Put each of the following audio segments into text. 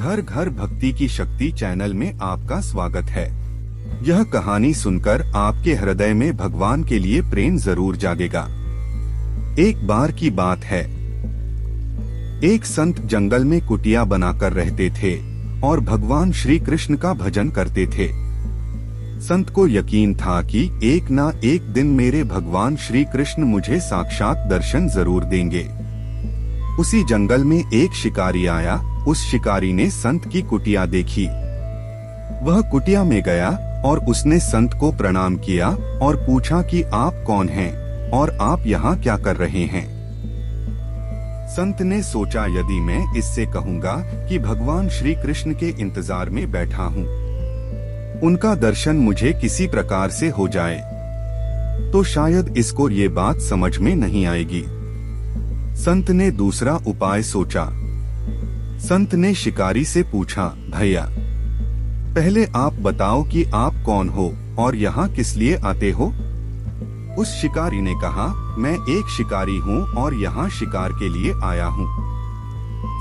घर घर भक्ति की शक्ति चैनल में आपका स्वागत है। यह कहानी सुनकर आपके हृदय में भगवान के लिए प्रेम जरूर जागेगा। एक बार की बात है, एक संत जंगल में कुटिया बनाकर रहते थे और भगवान श्री कृष्ण का भजन करते थे। संत को यकीन था कि एक ना एक दिन मेरे भगवान श्री कृष्ण मुझे साक्षात दर्शन जरूर देंगे। उसी जंगल में एक शिकारी आया। उस शिकारी ने संत की कुटिया देखी। वह कुटिया में गया और उसने संत को प्रणाम किया और पूछा कि आप कौन हैं और आप यहाँ क्या कर रहे हैं। संत ने सोचा, यदि मैं इससे कहूँगा कि भगवान श्री कृष्ण के इंतजार में बैठा हूँ, उनका दर्शन मुझे किसी प्रकार से हो जाए, तो शायद इसको ये बात समझ में नहीं आएगी। संत ने दूसरा उपाय सोचा। संत ने शिकारी से पूछा, भैया पहले आप बताओ कि आप कौन हो और यहाँ किस लिए आते हो। उस शिकारी ने कहा, मैं एक शिकारी हूँ और यहाँ शिकार के लिए आया हूँ।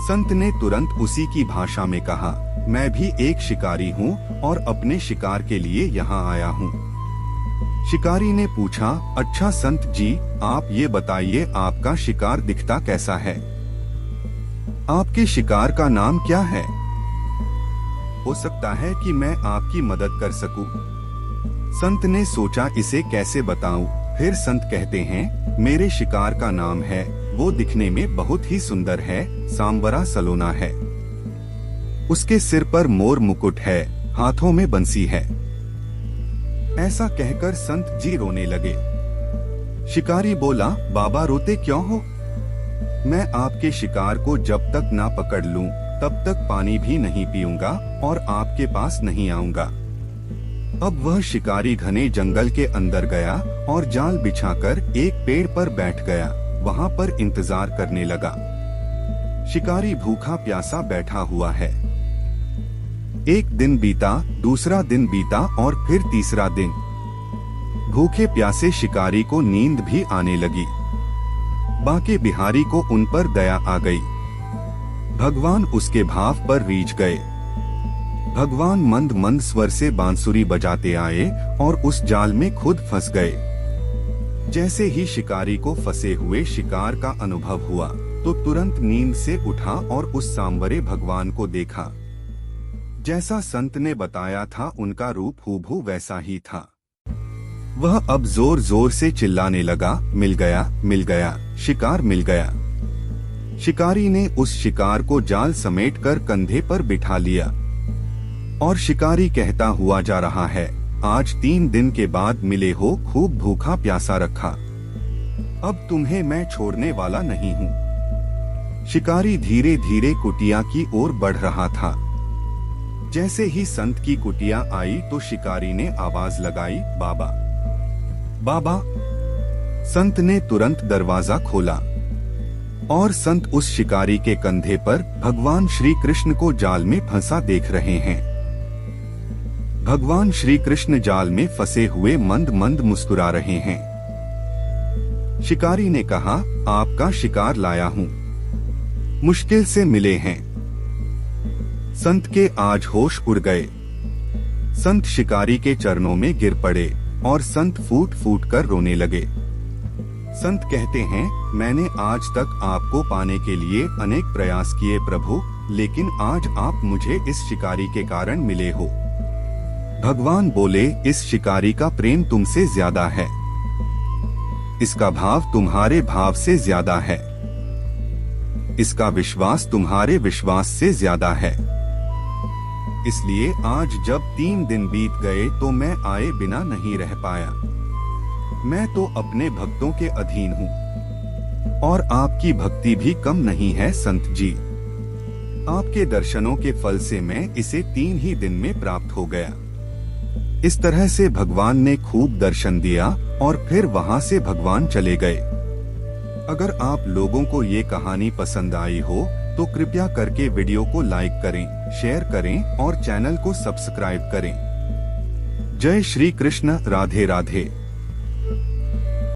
संत ने तुरंत उसी की भाषा में कहा, मैं भी एक शिकारी हूँ और अपने शिकार के लिए यहाँ आया हूँ। शिकारी ने पूछा, अच्छा संत जी, आप ये बताइए आपका शिकार दिखता कैसा है? आपके शिकार का नाम क्या है? हो सकता है कि मैं आपकी मदद कर सकूं। संत ने सोचा, इसे कैसे बताऊं? फिर संत कहते हैं, मेरे शिकार का नाम है, वो दिखने में बहुत ही सुंदर है, सांवरा सलोना है। उसके सिर पर मोर मुकुट है, हाथों में बंसी है। ऐसा कहकर संत जी रोने लगे। शिकारी बोला, बाबा रोते क्यों हो? मैं आपके शिकार को जब तक ना पकड़ लूं, तब तक पानी भी नहीं पीऊंगा और आपके पास नहीं आऊंगा। अब वह शिकारी घने जंगल के अंदर गया और जाल बिछाकर एक पेड़ पर बैठ गया। वहां पर इंतजार करने लगा। शिकारी भूखा प्यासा बैठा हुआ है। एक दिन बीता, दूसरा दिन बीता और फिर तीसरा दिन। भूखे प्यासे शिकारी को नींद भी आने लगी। बांके बिहारी को उन पर दया आ गई। भगवान उसके भाव पर रीझ गए। भगवान मंद मंद स्वर से बांसुरी बजाते आए और उस जाल में खुद फंस गए। जैसे ही शिकारी को फंसे हुए शिकार का अनुभव हुआ, तो तुरंत नींद से उठा और उस सांवरे भगवान को देखा। जैसा संत ने बताया था, उनका रूप हूबहू वैसा ही था। वह अब जोर जोर से चिल्लाने लगा, मिल गया, मिल गया, शिकार मिल गया। शिकारी ने उस शिकार को जाल समेटकर कंधे पर बिठा लिया और शिकारी कहता हुआ जा रहा है, आज 3 दिन के बाद मिले हो, खूब भूखा प्यासा रखा, अब तुम्हें मैं छोड़ने वाला नहीं हूँ। शिकारी धीरे धीरे कुटिया की ओर बढ़ रहा था। जैसे ही संत की कुटिया आई तो शिकारी ने आवाज लगाई, बाबा, बाबा। संत ने तुरंत दरवाजा खोला और संत उस शिकारी के कंधे पर भगवान श्री कृष्ण को जाल में फंसा देख रहे हैं। भगवान श्री कृष्ण जाल में फंसे हुए मंद मंद मुस्कुरा रहे हैं। शिकारी ने कहा, आपका शिकार लाया हूँ, मुश्किल से मिले हैं। संत के आज होश उड़ गए। संत शिकारी के चरणों में गिर पड़े और संत फूट फूट कर रोने लगे। संत कहते हैं, मैंने आज तक आपको पाने के लिए अनेक प्रयास किए प्रभु, लेकिन आज आप मुझे इस शिकारी के कारण मिले हो। भगवान बोले, इस शिकारी का प्रेम तुमसे ज्यादा है, इसका भाव तुम्हारे भाव से ज्यादा है, इसका विश्वास तुम्हारे विश्वास से ज्यादा है। इसलिए आज जब 3 दिन बीत गए तो मैं आए बिना नहीं रह पाया। मैं तो अपने भक्तों के अधीन हूँ और आपकी भक्ति भी कम नहीं है संत जी। आपके दर्शनों के फल से मैं इसे 3 ही दिन में प्राप्त हो गया। इस तरह से भगवान ने खूब दर्शन दिया और फिर वहाँ से भगवान चले गए। अगर आप लोगों को ये कहानी पसंद आई हो तो कृपया करके वीडियो को लाइक करें, शेयर करें और चैनल को सब्सक्राइब करें। जय श्री कृष्ण, राधे राधे।